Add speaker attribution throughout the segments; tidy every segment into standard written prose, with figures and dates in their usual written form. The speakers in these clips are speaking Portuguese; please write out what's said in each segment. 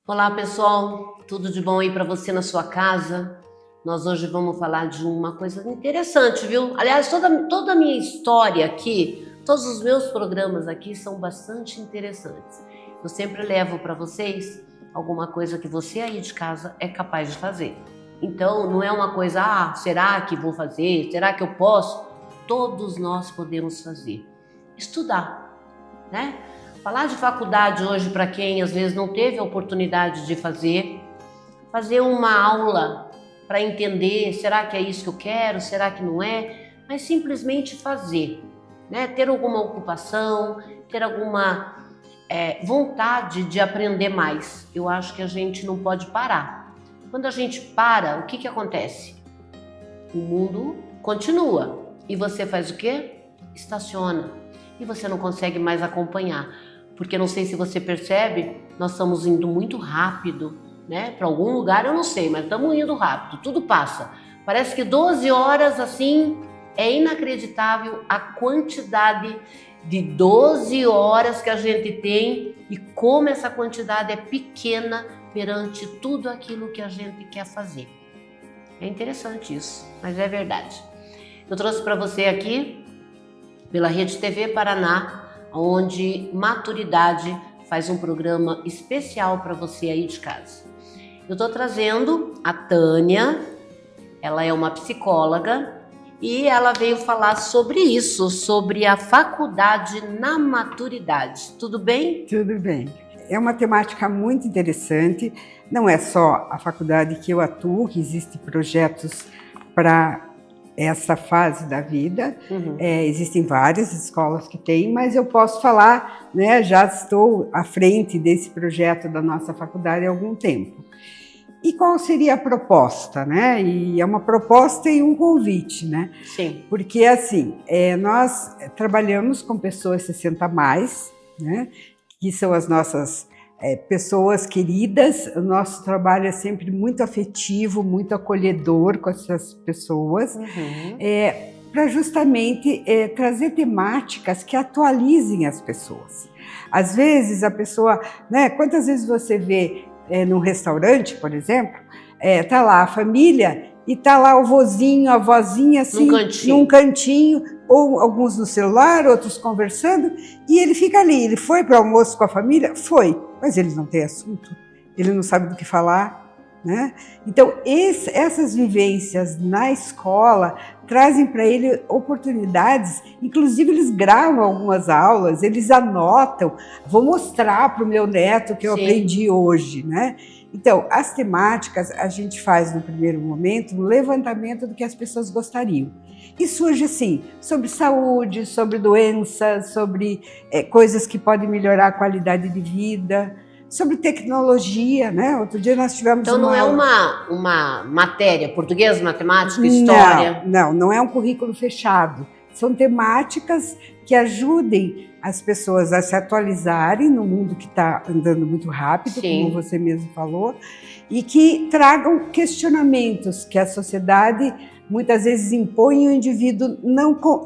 Speaker 1: Olá pessoal, tudo de bom aí para você na sua casa? Nós hoje vamos falar de uma coisa interessante, viu? Aliás, toda a minha história aqui, todos os meus programas aqui são bastante interessantes. Eu sempre levo para vocês alguma coisa que você aí de casa é capaz de fazer. Então, não é uma coisa, será que vou fazer? Será que eu posso? Todos nós podemos fazer. Estudar, né? Falar de faculdade hoje para quem às vezes não teve a oportunidade de fazer uma aula para entender, será que é isso que eu quero, será que não é? Mas simplesmente fazer, né? Ter alguma ocupação, ter alguma vontade de aprender mais. Eu acho que a gente não pode parar. Quando a gente para, o que acontece? O mundo continua e você faz o quê? Estaciona e você não consegue mais acompanhar. Porque não sei se você percebe, nós estamos indo muito rápido, né? Para algum lugar eu não sei, mas estamos indo rápido, tudo passa. Parece que 12 horas assim é inacreditável a quantidade de 12 horas que a gente tem e como essa quantidade é pequena perante tudo aquilo que a gente quer fazer. É interessante isso, mas é verdade. Eu trouxe para você aqui, pela Rede TV Paraná, onde Maturidade faz um programa especial para você aí de casa. Eu estou trazendo a Tânia, ela é uma psicóloga e ela veio falar sobre isso, sobre a faculdade na maturidade. Tudo bem?
Speaker 2: Tudo bem. É uma temática muito interessante, não é só a faculdade que eu atuo, que existem projetos para essa fase da vida, existem várias escolas que têm, mas eu posso falar, né, já estou à frente desse projeto da nossa faculdade há algum tempo. E qual seria a proposta, né? E é uma proposta e um convite, né?
Speaker 1: Sim.
Speaker 2: Porque assim, nós trabalhamos com pessoas 60 a mais, né? Que são as nossas pessoas queridas. O nosso trabalho é sempre muito afetivo, muito acolhedor com essas pessoas, para justamente trazer temáticas que atualizem as pessoas. Às vezes a pessoa, né, quantas vezes você vê num restaurante, por exemplo, tá lá a família e tá lá o vozinho, a vozinha assim, num cantinho, ou alguns no celular, outros conversando, e ele fica ali. Ele foi para o almoço com a família? Foi, mas ele não tem assunto, ele não sabe do que falar, né? Então, essas vivências na escola trazem para ele oportunidades, inclusive eles gravam algumas aulas, eles anotam, vou mostrar para o meu neto que eu aprendi hoje, né? Então, as temáticas a gente faz no primeiro momento um levantamento do que as pessoas gostariam. E surge assim, sobre saúde, sobre doenças, sobre coisas que podem melhorar a qualidade de vida, sobre tecnologia, né? Outro dia nós tivemos
Speaker 1: Então não é uma matéria, português, matemática, história?
Speaker 2: Não é um currículo fechado. São temáticas que ajudem as pessoas a se atualizarem no mundo que está andando muito rápido, como você mesmo falou, e que tragam questionamentos que a sociedade muitas vezes impõe e o indivíduo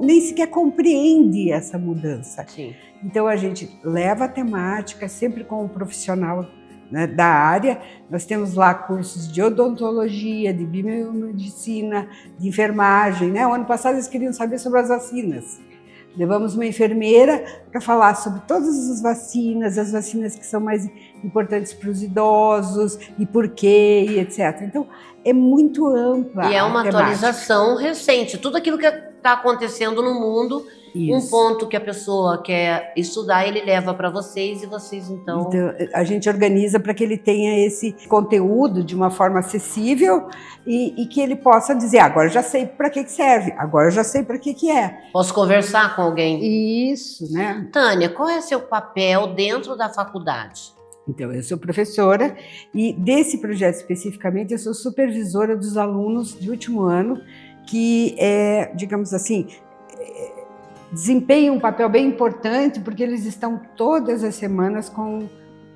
Speaker 2: nem sequer compreende essa mudança.
Speaker 1: Sim.
Speaker 2: Então a gente leva a temática sempre com um profissional, né, da área. Nós temos lá cursos de odontologia, de biomedicina, de enfermagem, né? O ano passado eles queriam saber sobre as vacinas. Levamos uma enfermeira para falar sobre todas as vacinas que são mais importantes para os idosos e por quê, e etc. Então, é muito ampla.
Speaker 1: E é uma atualização recente. Tudo aquilo que está acontecendo no mundo, um ponto que a pessoa quer estudar, ele leva para vocês e vocês então...
Speaker 2: A gente organiza para que ele tenha esse conteúdo de uma forma acessível e que ele possa dizer, agora eu já sei para que serve, agora eu já sei para que é.
Speaker 1: Posso conversar com alguém?
Speaker 2: Isso, né?
Speaker 1: Tânia, qual é seu papel dentro da faculdade?
Speaker 2: Então, eu sou professora e desse projeto especificamente eu sou supervisora dos alunos de último ano que, digamos assim, desempenham um papel bem importante porque eles estão todas as semanas com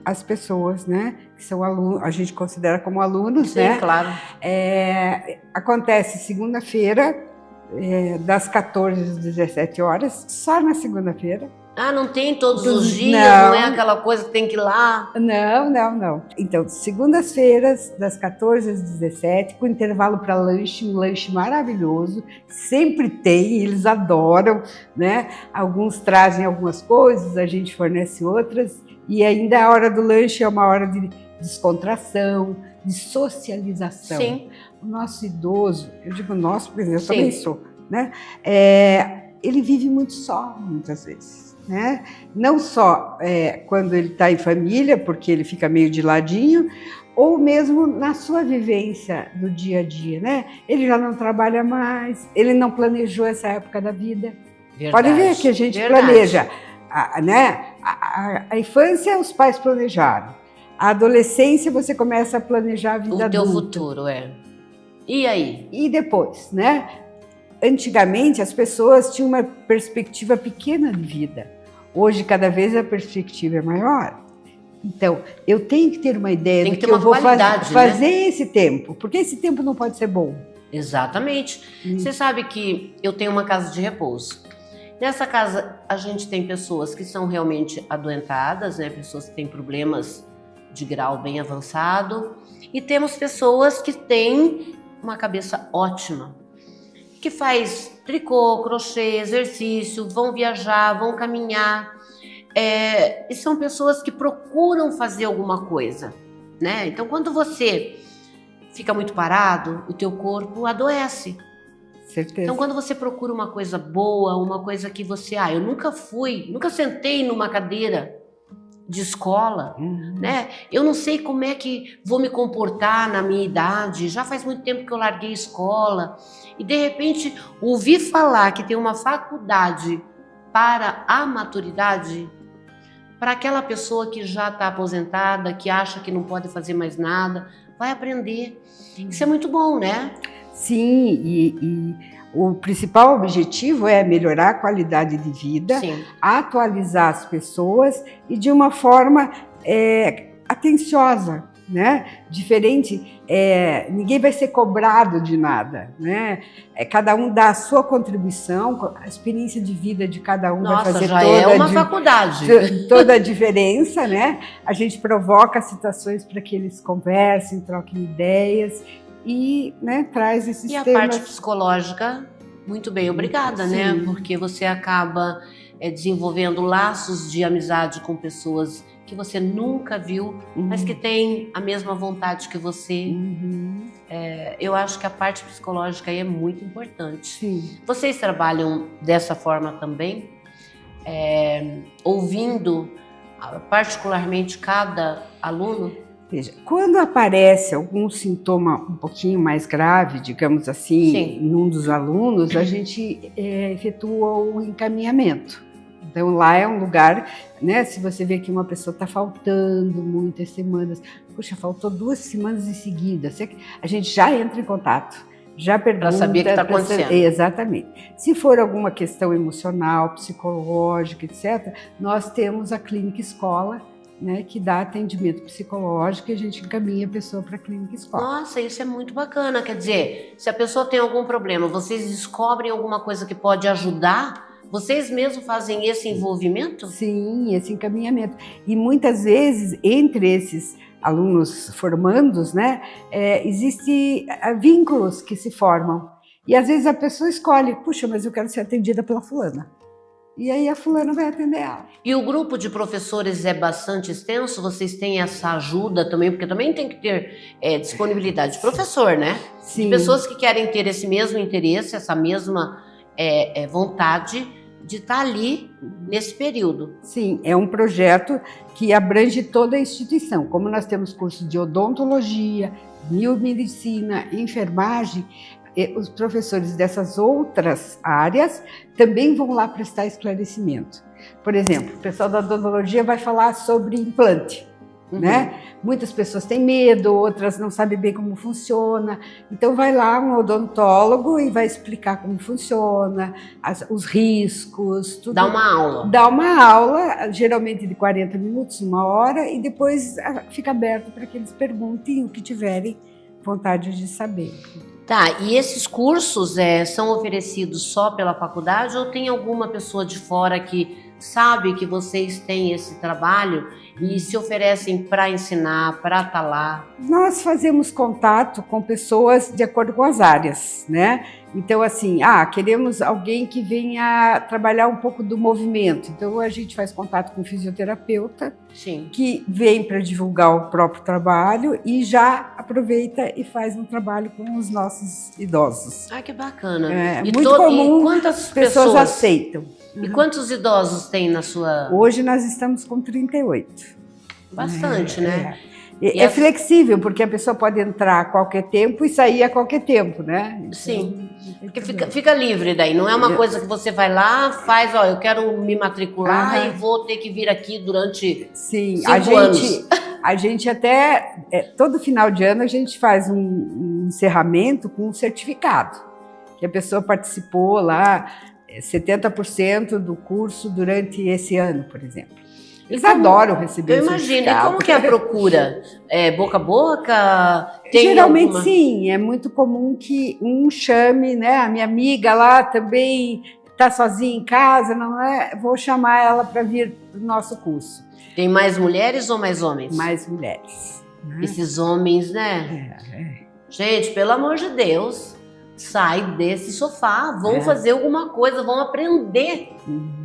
Speaker 2: as pessoas, né? Que são alunos, a gente considera como alunos, né?
Speaker 1: Sim, claro.
Speaker 2: Acontece segunda-feira, das 14 às 17 horas, só na segunda-feira.
Speaker 1: Ah, não tem todos os dias,
Speaker 2: Não.
Speaker 1: não é aquela coisa que tem que ir lá?
Speaker 2: Não. Então, segundas-feiras, das 14 às 17, com intervalo para lanche, um lanche maravilhoso. Sempre tem, eles adoram, né? Alguns trazem algumas coisas, a gente fornece outras. E ainda a hora do lanche é uma hora de descontração, de socialização.
Speaker 1: Sim.
Speaker 2: O nosso idoso, eu digo nosso, porque eu
Speaker 1: Sim.
Speaker 2: também sou, né? Ele vive muito só, muitas vezes. Né? Não só quando ele está em família, porque ele fica meio de ladinho, ou mesmo na sua vivência do dia a dia. Né? Ele já não trabalha mais, ele não planejou essa época da vida.
Speaker 1: Verdade.
Speaker 2: Pode ver que a gente planeja. A infância, os pais planejaram. A adolescência, você começa a planejar a vida adulta.
Speaker 1: O teu futuro, E aí?
Speaker 2: E depois, né? Antigamente, as pessoas tinham uma perspectiva pequena de vida. Hoje, cada vez a perspectiva é maior. Então, eu tenho que ter uma ideia do que eu vou fazer esse tempo, porque esse tempo não pode ser bom.
Speaker 1: Exatamente. Você sabe que eu tenho uma casa de repouso. Nessa casa, a gente tem pessoas que são realmente adoentadas, né? Pessoas que têm problemas de grau bem avançado, e temos pessoas que têm uma cabeça ótima, que faz tricô, crochê, exercício, vão viajar, vão caminhar, e são pessoas que procuram fazer alguma coisa, né? Então, quando você fica muito parado, o teu corpo adoece.
Speaker 2: Certeza.
Speaker 1: Então, quando você procura uma coisa boa, uma coisa que você... eu nunca sentei numa cadeira de escola, né? Eu não sei como é que vou me comportar na minha idade, já faz muito tempo que eu larguei a escola, e de repente ouvi falar que tem uma faculdade para a maturidade, para aquela pessoa que já está aposentada, que acha que não pode fazer mais nada, vai aprender. Isso é muito bom, né?
Speaker 2: Sim, e o principal objetivo é melhorar a qualidade de vida,
Speaker 1: Sim.
Speaker 2: Atualizar as pessoas e de uma forma atenciosa, né? Diferente, ninguém vai ser cobrado de nada, né? Cada um dá a sua contribuição, a experiência de vida de cada um vai fazer
Speaker 1: faculdade.
Speaker 2: Toda a diferença, né? A gente provoca situações para que eles conversem, troquem ideias. E, né, traz esses temas.
Speaker 1: E a parte psicológica, muito bem, obrigada,
Speaker 2: Sim.
Speaker 1: né? Porque você acaba desenvolvendo laços de amizade com pessoas que você nunca viu, mas que têm a mesma vontade que você. Eu acho que a parte psicológica aí é muito importante.
Speaker 2: Sim.
Speaker 1: Vocês trabalham dessa forma também? Ouvindo particularmente cada aluno?
Speaker 2: Veja, quando aparece algum sintoma um pouquinho mais grave, digamos assim,
Speaker 1: Sim.
Speaker 2: num dos alunos, a gente efetua o encaminhamento. Então, lá é um lugar, né? Se você vê que uma pessoa está faltando muitas semanas, puxa, faltou 2 semanas em seguida, a gente já entra em contato, já pergunta.
Speaker 1: Para saber o que está acontecendo.
Speaker 2: Exatamente. Se for alguma questão emocional, psicológica, etc., nós temos a clínica escola, né, que dá atendimento psicológico e a gente encaminha a pessoa para a clínica escola.
Speaker 1: Nossa, isso é muito bacana. Quer dizer, se a pessoa tem algum problema, vocês descobrem alguma coisa que pode ajudar, vocês mesmos fazem esse envolvimento?
Speaker 2: Sim, esse encaminhamento. E muitas vezes, entre esses alunos formandos, né, existem vínculos que se formam. E às vezes a pessoa escolhe, puxa, mas eu quero ser atendida pela fulana. E aí a fulana vai atender ela.
Speaker 1: E o grupo de professores é bastante extenso? Vocês têm essa ajuda também? Porque também tem que ter disponibilidade de professor, né?
Speaker 2: Sim.
Speaker 1: De pessoas que querem ter esse mesmo interesse, essa mesma vontade de estar ali nesse período.
Speaker 2: Sim, é um projeto que abrange toda a instituição. Como nós temos cursos de odontologia, biomedicina, enfermagem, os professores dessas outras áreas também vão lá prestar esclarecimento. Por exemplo, o pessoal da odontologia vai falar sobre implante, né? Muitas pessoas têm medo, outras não sabem bem como funciona. Então vai lá um odontólogo e vai explicar como funciona, os riscos, tudo.
Speaker 1: Dá uma aula.
Speaker 2: Dá uma aula, geralmente de 40 minutos, 1 hora, e depois fica aberto para que eles perguntem o que tiverem vontade de saber.
Speaker 1: Tá, e esses cursos são oferecidos só pela faculdade ou tem alguma pessoa de fora que sabe que vocês têm esse trabalho e se oferecem para ensinar, para estar lá?
Speaker 2: Nós fazemos contato com pessoas de acordo com as áreas, né? Então, assim, queremos alguém que venha trabalhar um pouco do movimento. Então, a gente faz contato com um fisioterapeuta,
Speaker 1: Sim,
Speaker 2: que vem para divulgar o próprio trabalho e já aproveita e faz um trabalho com os nossos idosos.
Speaker 1: Ah, que bacana.
Speaker 2: É
Speaker 1: E
Speaker 2: muito comum,
Speaker 1: e quantas
Speaker 2: as pessoas aceitam.
Speaker 1: E quantos idosos tem na sua...
Speaker 2: Hoje nós estamos com 38.
Speaker 1: Bastante, né?
Speaker 2: É flexível, porque a pessoa pode entrar a qualquer tempo e sair a qualquer tempo, né? Então,
Speaker 1: sim, porque fica livre daí, não é uma coisa que você vai lá, faz, eu quero me matricular e vou ter que vir aqui durante 5 anos.
Speaker 2: A gente até, todo final de ano, a gente faz um encerramento com um certificado, que a pessoa participou lá 70% do curso durante esse ano, por exemplo. Eles adoram receber
Speaker 1: Eu imagino. E como que é a procura? É boca a boca?
Speaker 2: Geralmente sim, é muito comum que um chame, né? A minha amiga lá também está sozinha em casa, não é? Vou chamar ela para vir para o nosso curso.
Speaker 1: Tem mais mulheres ou mais homens?
Speaker 2: Mais mulheres. Né?
Speaker 1: Esses homens, né? Gente, pelo amor de Deus, sai desse sofá, vão fazer alguma coisa, vão aprender,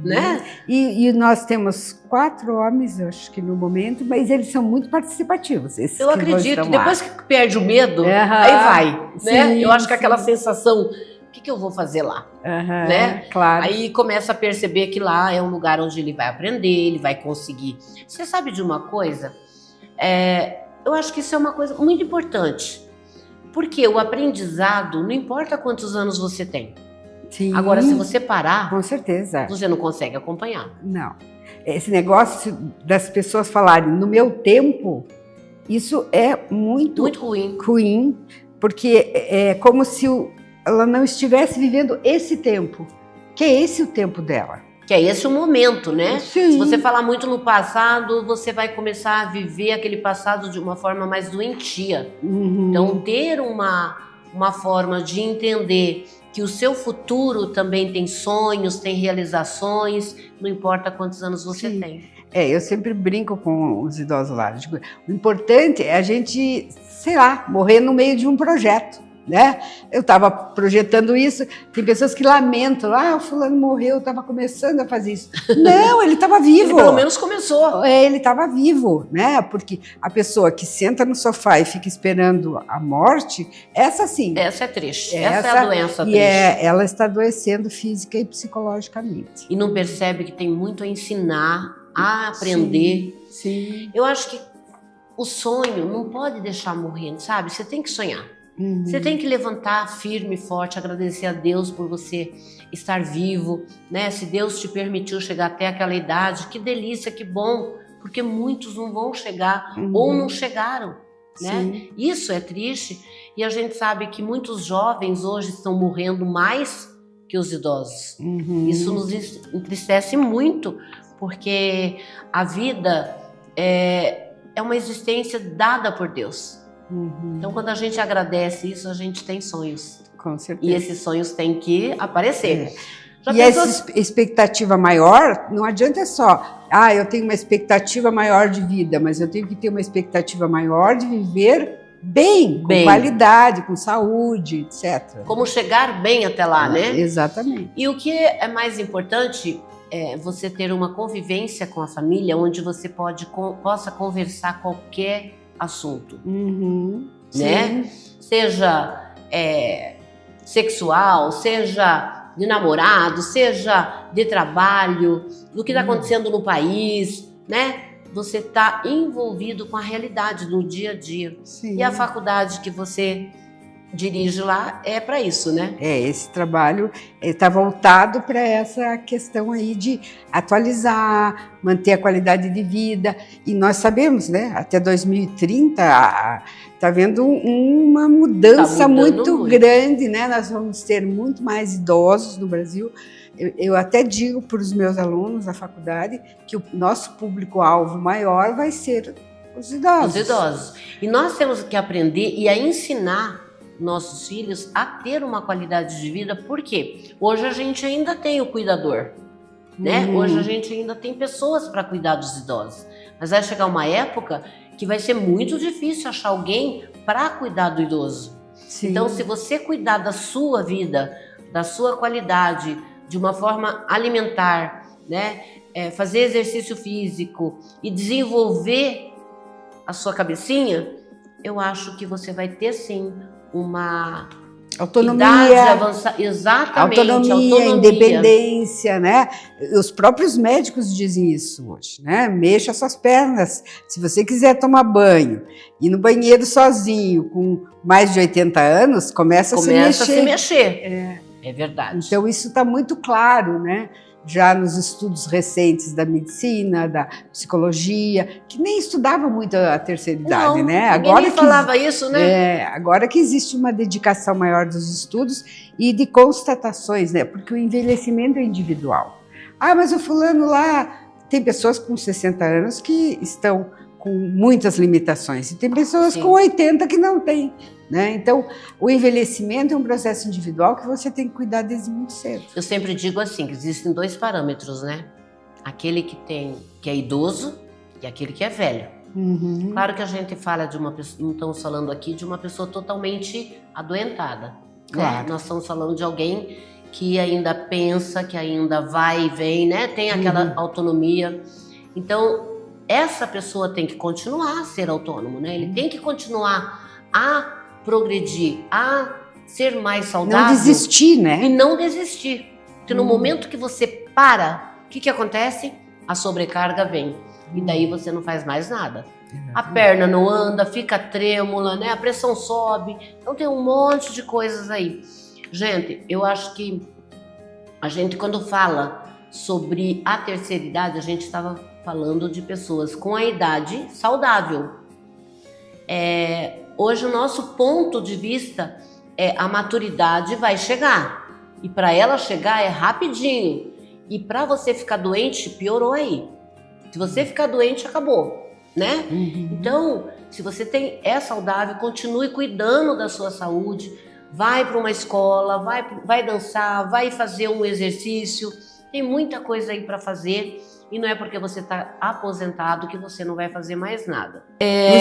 Speaker 1: né?
Speaker 2: E nós temos 4 homens, eu acho que no momento, mas eles são muito participativos.
Speaker 1: Eu acredito, depois que perde o medo, aí vai, né?
Speaker 2: Sim,
Speaker 1: eu acho que aquela sensação, o que eu vou fazer lá? Né?
Speaker 2: Claro.
Speaker 1: Aí começa a perceber que lá é um lugar onde ele vai aprender, ele vai conseguir. Você sabe de uma coisa? Eu acho que isso é uma coisa muito importante. Porque o aprendizado, não importa quantos anos você tem.
Speaker 2: Sim.
Speaker 1: Agora, se você parar,
Speaker 2: com certeza,
Speaker 1: você não consegue acompanhar.
Speaker 2: Não. Esse negócio das pessoas falarem no meu tempo, isso é muito ruim, porque é como se ela não estivesse vivendo esse tempo, que é esse o tempo dela.
Speaker 1: Que é esse o momento, né?
Speaker 2: Sim.
Speaker 1: Se você falar muito no passado, você vai começar a viver aquele passado de uma forma mais doentia. Então, ter uma forma de entender que o seu futuro também tem sonhos, tem realizações, não importa quantos anos você tem.
Speaker 2: Eu sempre brinco com os idosos lá. Digo, o importante é a gente, sei lá, morrer no meio de um projeto. Né? Eu estava projetando isso, tem pessoas que lamentam, o fulano morreu, eu estava começando a fazer isso. Não, ele estava vivo.
Speaker 1: Ele pelo menos começou.
Speaker 2: Ele estava vivo, né? Porque a pessoa que senta no sofá e fica esperando a morte, essa sim.
Speaker 1: Essa é triste, essa é a doença triste.
Speaker 2: E ela está adoecendo física e psicologicamente.
Speaker 1: E não percebe que tem muito a ensinar, a aprender.
Speaker 2: Sim.
Speaker 1: Eu acho que o sonho não pode deixar morrer, sabe? Você tem que sonhar. Você tem que levantar firme e forte, agradecer a Deus por você estar vivo, né? Se Deus te permitiu chegar até aquela idade, que delícia, que bom, porque muitos não vão chegar ou não chegaram, né? Isso é triste e a gente sabe que muitos jovens hoje estão morrendo mais que os idosos. Isso nos entristece muito, porque a vida é uma existência dada por Deus. Então, quando a gente agradece isso, a gente tem sonhos.
Speaker 2: Com certeza.
Speaker 1: E esses sonhos têm que aparecer.
Speaker 2: E essa expectativa maior, não adianta só, eu tenho uma expectativa maior de vida, mas eu tenho que ter uma expectativa maior de viver bem, com qualidade, com saúde, etc.
Speaker 1: Como chegar bem até lá, né?
Speaker 2: Exatamente.
Speaker 1: E o que é mais importante é você ter uma convivência com a família, onde você possa conversar qualquer assunto, né? Seja sexual, seja de namorado, seja de trabalho, do que está acontecendo no país, né? Você está envolvido com a realidade do dia a dia. E a faculdade que você dirige lá é para isso, né?
Speaker 2: Esse trabalho está voltado para essa questão aí de atualizar, manter a qualidade de vida. E nós sabemos, né? Até 2030 está havendo uma mudança muito grande, né? Nós vamos ter muito mais idosos no Brasil. Eu até digo para os meus alunos da faculdade que o nosso público-alvo maior vai ser os idosos.
Speaker 1: Os idosos. E nós temos que aprender e a ensinar nossos filhos a ter uma qualidade de vida, porque hoje a gente ainda tem o cuidador, né? Hoje a gente ainda tem pessoas para cuidar dos idosos, mas vai chegar uma época que vai ser muito difícil achar alguém para cuidar do idoso.
Speaker 2: Sim.
Speaker 1: Então, se você cuidar da sua vida, da sua qualidade, de uma forma alimentar, né? Fazer exercício físico e desenvolver a sua cabecinha, eu acho que você vai ter sim uma
Speaker 2: autonomia,
Speaker 1: idade avançada, exatamente,
Speaker 2: autonomia, independência, né? Os próprios médicos dizem isso hoje, né? Mexa suas pernas. Se você quiser tomar banho, ir no banheiro sozinho, com mais de 80 anos, começa a se mexer.
Speaker 1: É verdade.
Speaker 2: Então isso está muito claro, né? Já nos estudos recentes da medicina, da psicologia, que nem estudava muito a terceira idade, né?
Speaker 1: Agora nem falava isso, né?
Speaker 2: Agora que existe uma dedicação maior dos estudos e de constatações, né? Porque o envelhecimento é individual. Ah, mas o fulano lá, tem pessoas com 60 anos que estão com muitas limitações e tem pessoas com 80 que não têm. Né? Então, o envelhecimento é um processo individual que você tem que cuidar desde muito cedo.
Speaker 1: Eu sempre digo assim, que existem 2 parâmetros, né? Aquele que é idoso e aquele que é velho. Claro que a gente fala de uma pessoa, não estamos falando aqui de uma pessoa totalmente adoentada.
Speaker 2: Claro.
Speaker 1: Né? Nós estamos falando de alguém que ainda pensa, que ainda vai e vem, né? Tem aquela autonomia. Então, essa pessoa tem que continuar a ser autônomo, né? Ele tem que continuar a progredir, a ser mais saudável.
Speaker 2: Não desistir, né?
Speaker 1: E não desistir. Porque no momento que você para, o que acontece? A sobrecarga vem. E daí você não faz mais nada. A perna não anda, fica trêmula, né? A pressão sobe. Então tem um monte de coisas aí. Gente, eu acho que a gente, quando fala sobre a terceira idade, a gente estava falando de pessoas com a idade saudável. Hoje o nosso ponto de vista é a maturidade vai chegar. E para ela chegar é rapidinho. E para você ficar doente, piorou aí. Se você ficar doente, acabou, né? Então, se você é saudável, continue cuidando da sua saúde. Vai para uma escola, vai dançar, vai fazer um exercício. Tem muita coisa aí para fazer. E não é porque você está aposentado que você não vai fazer mais nada.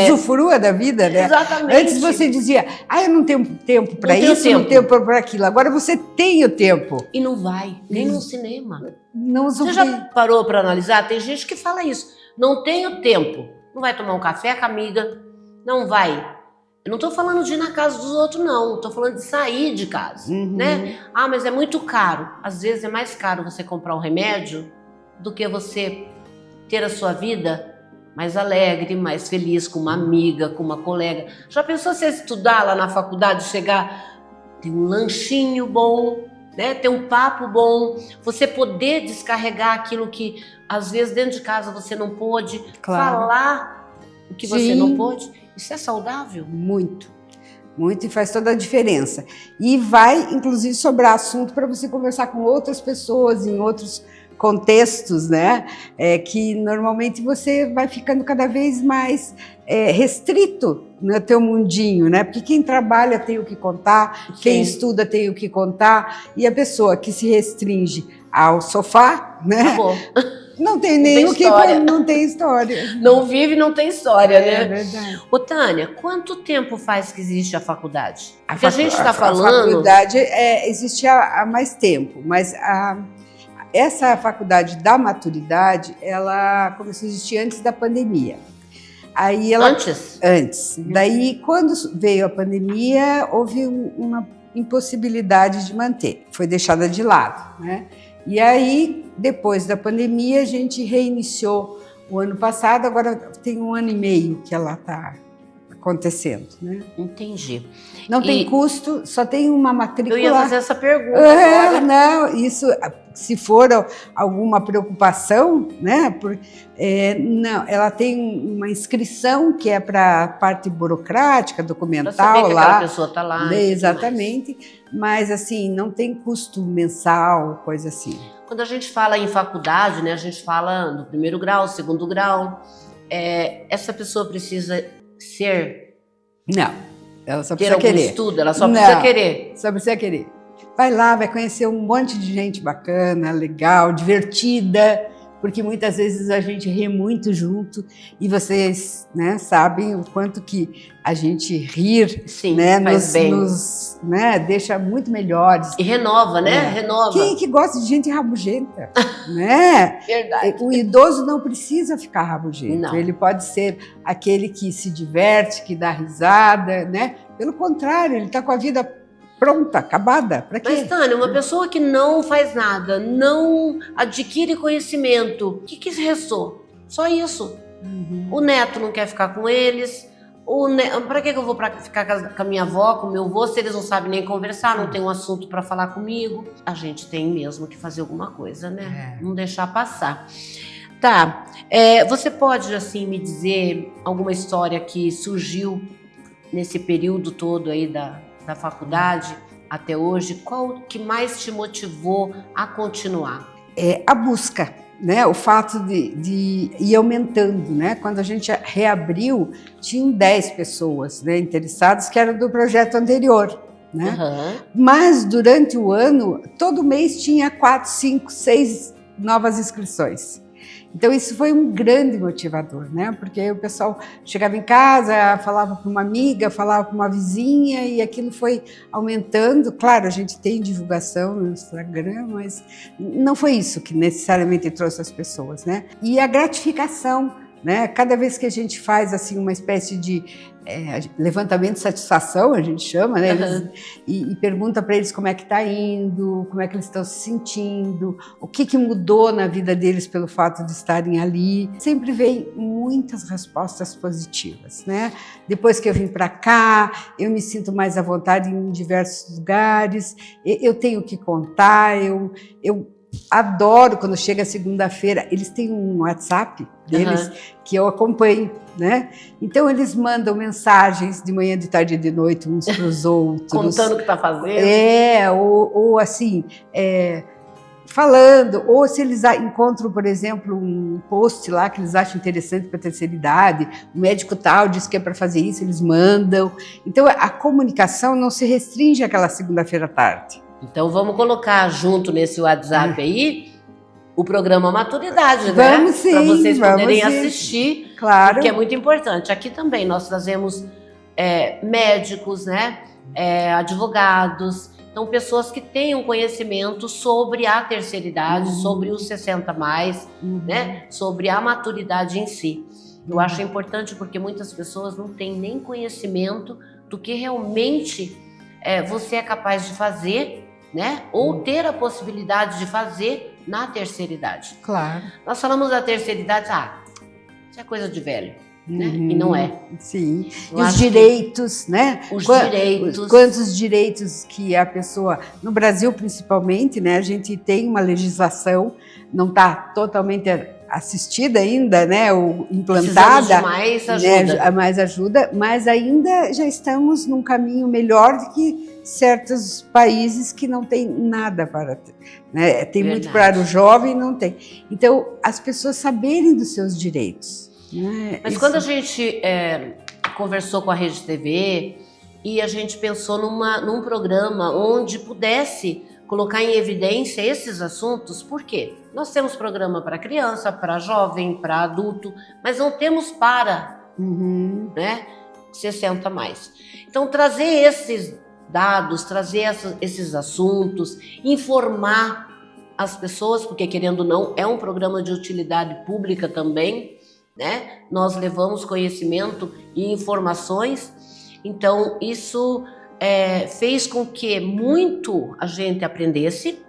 Speaker 2: Usufrua da vida, né?
Speaker 1: Exatamente.
Speaker 2: Antes você dizia, eu não tenho tempo para isso, não tenho tempo para aquilo. Agora você tem o tempo.
Speaker 1: E não vai, nem no cinema.
Speaker 2: Não
Speaker 1: Você já parou para analisar? Tem gente que fala isso. Não tenho tempo. Não vai tomar um café com a amiga. Não vai. Eu não estou falando de ir na casa dos outros, não. Estou falando de sair de casa, né? Ah, mas é muito caro. Às vezes é mais caro você comprar um remédio do que você ter a sua vida mais alegre, mais feliz, com uma amiga, com uma colega. Já pensou você estudar lá na faculdade, chegar, ter um lanchinho bom, né? Ter um papo bom, você poder descarregar aquilo que às vezes dentro de casa você não pôde, falar o que você não pôde. Isso é saudável?
Speaker 2: Muito. Muito, e faz toda a diferença. E vai, inclusive, sobrar assunto para você conversar com outras pessoas em outros contextos, né? Que normalmente você vai ficando cada vez mais restrito no teu mundinho, né? Porque quem trabalha tem o que contar, quem estuda tem o que contar, e a pessoa que se restringe ao sofá, né?
Speaker 1: Acabou.
Speaker 2: Não tem nem o que não tem história.
Speaker 1: Não vive, não tem história, né?
Speaker 2: É verdade.
Speaker 1: Ô, Tânia, quanto tempo faz que existe a faculdade? Porque a gente está falando...
Speaker 2: A faculdade existe há mais tempo, mas essa faculdade da maturidade, ela começou a existir antes da pandemia. Aí
Speaker 1: Antes?
Speaker 2: Antes. Daí, quando veio a pandemia, houve uma impossibilidade de manter. Foi deixada de lado, né? E aí, depois da pandemia, a gente reiniciou o ano passado, agora tem 1 ano e meio que ela está acontecendo, né?
Speaker 1: Entendi.
Speaker 2: Não tem custo, só tem uma matrícula.
Speaker 1: Eu ia fazer essa pergunta agora.
Speaker 2: Não, isso, se for alguma preocupação, né? Não, ela tem uma inscrição que é para a parte burocrática, documental,
Speaker 1: pra saber que
Speaker 2: lá.
Speaker 1: aquela pessoa está lá.
Speaker 2: Exatamente, mas assim, não tem custo mensal, coisa assim.
Speaker 1: Quando a gente fala em faculdade, né? A gente fala no 1º grau, 2º grau. Essa pessoa precisa ser...
Speaker 2: Não, ela só
Speaker 1: ter
Speaker 2: precisa
Speaker 1: algum
Speaker 2: querer.
Speaker 1: estudo, ela só precisa querer.
Speaker 2: Só precisa querer. Vai lá, vai conhecer um monte de gente bacana, legal, divertida, porque muitas vezes a gente ri muito junto e vocês, né, sabem o quanto que a gente rir,
Speaker 1: Sim,
Speaker 2: né,
Speaker 1: faz bem.
Speaker 2: nos né, deixa muito melhores.
Speaker 1: E renova, né? Renova.
Speaker 2: Quem que gosta de gente rabugenta, né?
Speaker 1: Verdade.
Speaker 2: O idoso não precisa ficar rabugento.
Speaker 1: Não.
Speaker 2: Ele pode ser aquele que se diverte, que dá risada, né? Pelo contrário, ele está com a vida pronta, acabada. Para quê?
Speaker 1: Mas, Tânia, uma pessoa que não faz nada, não adquire conhecimento, o que restou? Só isso. O neto não quer ficar com eles. Para que eu vou ficar com a minha avó, com o meu avô, se eles não sabem nem conversar, não tem um assunto para falar comigo? A gente tem mesmo que fazer alguma coisa, né? Não deixar passar. Tá, você pode, assim, me dizer alguma história que surgiu nesse período todo aí da faculdade até hoje? Qual que mais te motivou a continuar?
Speaker 2: A busca, né? O fato de ir aumentando, né? Quando a gente reabriu, tinham 10 pessoas, né, interessadas, que eram do projeto anterior, né? Mas durante o ano, todo mês tinha 4, 5, 6 novas inscrições. Então isso foi um grande motivador, né? Porque aí o pessoal chegava em casa, falava com uma amiga, falava com uma vizinha e aquilo foi aumentando. Claro, a gente tem divulgação no Instagram, mas não foi isso que necessariamente trouxe as pessoas, né? E a gratificação, né? Cada vez que a gente faz assim uma espécie de levantamento de satisfação, a gente chama, né? E pergunta para eles como é que está indo, como é que eles estão se sentindo, o que mudou na vida deles pelo fato de estarem ali. Sempre vem muitas respostas positivas, né? Depois que eu vim para cá, eu me sinto mais à vontade em diversos lugares, eu tenho que contar, eu adoro quando chega segunda-feira, eles têm um WhatsApp deles que eu acompanho, né? Então eles mandam mensagens de manhã, de tarde e de noite uns para os outros.
Speaker 1: Contando o que está fazendo.
Speaker 2: Ou assim, falando, ou se eles encontram, por exemplo, um post lá que eles acham interessante para a terceira idade, o médico tal disse que é para fazer isso, eles mandam. Então a comunicação não se restringe àquela segunda-feira à tarde.
Speaker 1: Então vamos colocar junto nesse WhatsApp aí o programa Maturidade, né?
Speaker 2: Vamos sim,
Speaker 1: para vocês poderem
Speaker 2: sim.
Speaker 1: assistir,
Speaker 2: claro.
Speaker 1: Porque é muito importante. Aqui também nós trazemos médicos, né? Advogados, então pessoas que tenham conhecimento sobre a terceira idade, sobre os 60 mais, né? Sobre a maturidade em si. Eu acho importante porque muitas pessoas não têm nem conhecimento do que realmente você é capaz de fazer, né? Ou ter a possibilidade de fazer na terceira idade.
Speaker 2: Claro.
Speaker 1: Nós falamos da terceira idade, isso é coisa de velho, né? E não é.
Speaker 2: Sim. E os direitos, né?
Speaker 1: Os direitos.
Speaker 2: Quantos direitos que a pessoa, no Brasil principalmente, né? A gente tem uma legislação, não está totalmente assistida ainda, né, ou implantada,
Speaker 1: precisamos de mais ajuda.
Speaker 2: Né, mais ajuda, mas ainda já estamos num caminho melhor do que certos países que não tem nada para ter, né? Tem muito para o jovem, não tem. Então, as pessoas saberem dos seus direitos. Né?
Speaker 1: Mas quando a gente conversou com a Rede TV e a gente pensou num programa onde pudesse colocar em evidência esses assuntos, por quê? Nós temos programa para criança, para jovem, para adulto, mas não temos para 60 mais. Então, trazer esses dados, trazer esses assuntos, informar as pessoas, porque querendo ou não, é um programa de utilidade pública também, né? Nós levamos conhecimento e informações, então isso fez com que muito a gente aprendesse,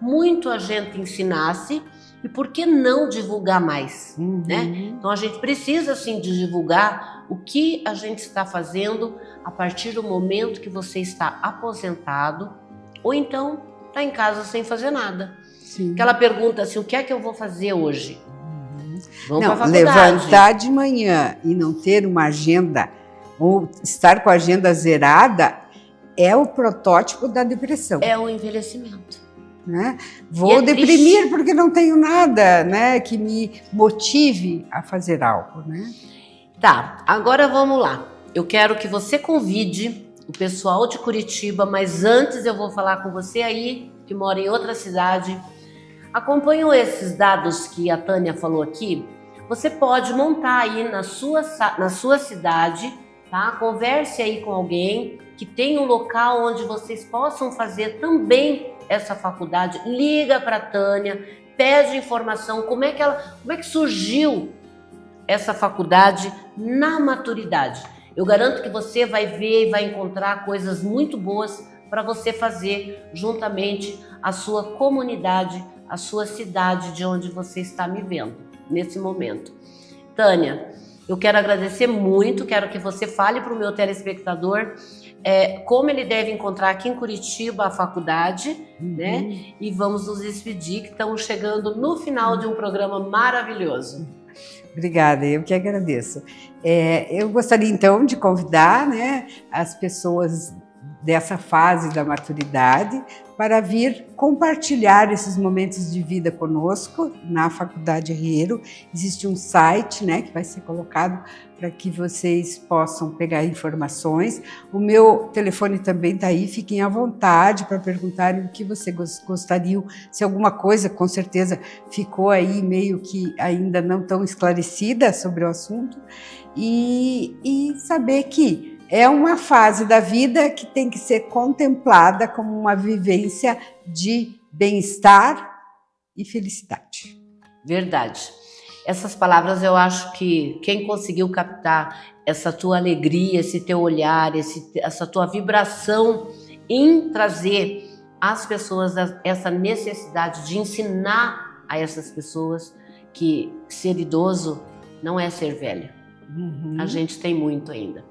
Speaker 1: muito a gente ensinasse, e por que não divulgar mais, né? Então a gente precisa sim de divulgar o que a gente está fazendo a partir do momento que você está aposentado ou então está em casa sem fazer nada. Sim. Aquela pergunta assim, o que é que eu vou fazer hoje? Vamos para a faculdade.
Speaker 2: Levantar de manhã e não ter uma agenda ou estar com a agenda zerada é o protótipo da depressão.
Speaker 1: É o envelhecimento.
Speaker 2: Né? Vou deprimir porque não tenho nada, né, que me motive a fazer algo, né?
Speaker 1: Tá, agora vamos lá. Eu quero que você convide o pessoal de Curitiba, mas antes eu vou falar com você aí, que mora em outra cidade. Acompanham esses dados que a Tânia falou aqui? Você pode montar aí na sua cidade, tá? Converse aí com alguém que tem um local onde vocês possam fazer também essa faculdade. Liga para a Tânia, pede informação, como é que surgiu essa faculdade na maturidade. Eu garanto que você vai ver e vai encontrar coisas muito boas para você fazer juntamente a sua comunidade, a sua cidade de onde você está me vendo nesse momento. Tânia, eu quero agradecer muito, quero que você fale para o meu telespectador como ele deve encontrar aqui em Curitiba a faculdade, né? E vamos nos despedir, que estamos chegando no final de um programa maravilhoso.
Speaker 2: Obrigada, eu que agradeço. Eu gostaria então de convidar, né, as pessoas dessa fase da maturidade para vir compartilhar esses momentos de vida conosco na Faculdade Herreiro. Existe um site, né, que vai ser colocado para que vocês possam pegar informações. O meu telefone também está aí, fiquem à vontade para perguntarem o que você gostariam, se alguma coisa com certeza ficou aí meio que ainda não tão esclarecida sobre o assunto, e saber que é uma fase da vida que tem que ser contemplada como uma vivência de bem-estar e felicidade.
Speaker 1: Verdade. Essas palavras eu acho que quem conseguiu captar essa tua alegria, esse teu olhar, essa tua vibração em trazer às pessoas essa necessidade de ensinar a essas pessoas que ser idoso não é ser velho. A gente tem muito ainda.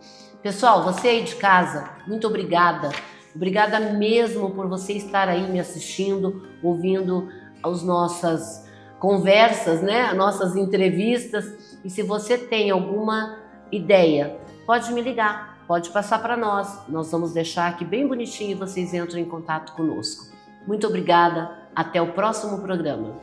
Speaker 1: Pessoal, você aí de casa, muito obrigada. Obrigada mesmo por você estar aí me assistindo, ouvindo as nossas conversas, né? As nossas entrevistas. E se você tem alguma ideia, pode me ligar, pode passar para nós. Nós vamos deixar aqui bem bonitinho e vocês entram em contato conosco. Muito obrigada. Até o próximo programa.